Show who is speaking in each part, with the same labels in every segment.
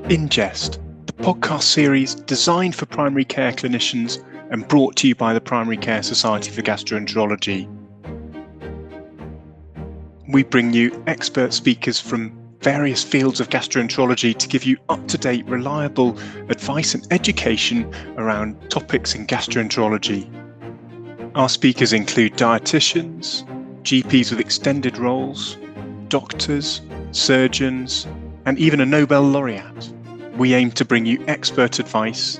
Speaker 1: Ingest, the podcast series designed for primary care clinicians and brought to you by the Primary Care Society for Gastroenterology. We bring you expert speakers from various fields of gastroenterology to give you up-to-date, reliable advice and education around topics in gastroenterology. Our speakers include dietitians, GPs with extended roles, doctors, surgeons, and even a Nobel laureate. We aim to bring you expert advice.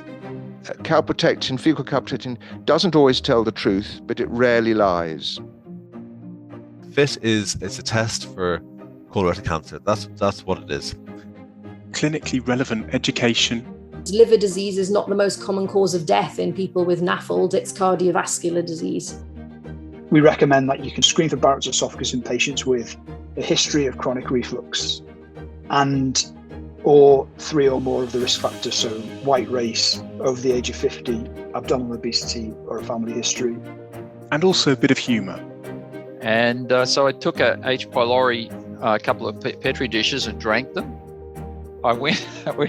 Speaker 2: Calprotectin, fecal calprotectin, doesn't always tell the truth, but it rarely lies.
Speaker 3: FIT it's a test for colorectal cancer. That's what it is.
Speaker 1: Clinically relevant education.
Speaker 4: Liver disease is not the most common cause of death in people with NAFLD, it's cardiovascular disease.
Speaker 5: We recommend that you can screen for Barrett's esophagus in patients with a history of chronic reflux or 3 or more of the risk factors, so white race, over the age of 50, abdominal obesity, or a family history.
Speaker 1: And also a bit of humour.
Speaker 6: And so I took a H. pylori, a couple of Petri dishes and drank them. I went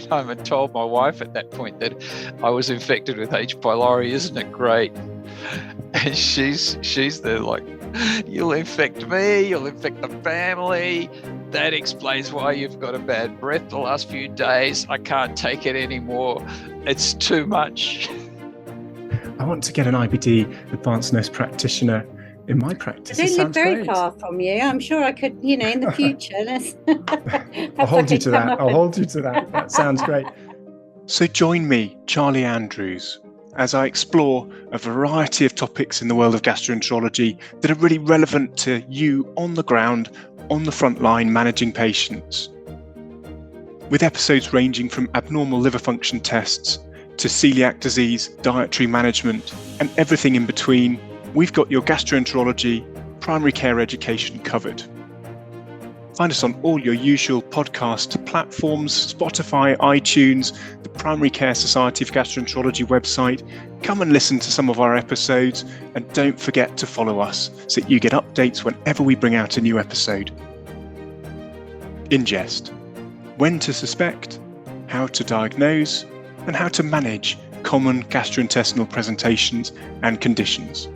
Speaker 6: home and told my wife at that point that I was infected with H. pylori. Isn't it great? And she's there like, you'll infect me, you'll infect the family. That explains why you've got a bad breath the last few days. I can't take it anymore. It's too much.
Speaker 1: I want to get an IBD advanced nurse practitioner in my practice.
Speaker 7: I don't live very far from you. I'm sure I could, in the future.
Speaker 1: I'll hold you to that. That sounds great. So join me, Charlie Andrews, as I explore a variety of topics in the world of gastroenterology that are really relevant to you on the ground, on the front line, managing patients. With episodes ranging from abnormal liver function tests to celiac disease, dietary management, and everything in between, we've got your gastroenterology, primary care education covered. Find us on all your usual podcast platforms, Spotify, iTunes, the Primary Care Society for Gastroenterology website. Come and listen to some of our episodes, and don't forget to follow us so that you get updates whenever we bring out a new episode. Ingest: when to suspect, how to diagnose, and how to manage common gastrointestinal presentations and conditions.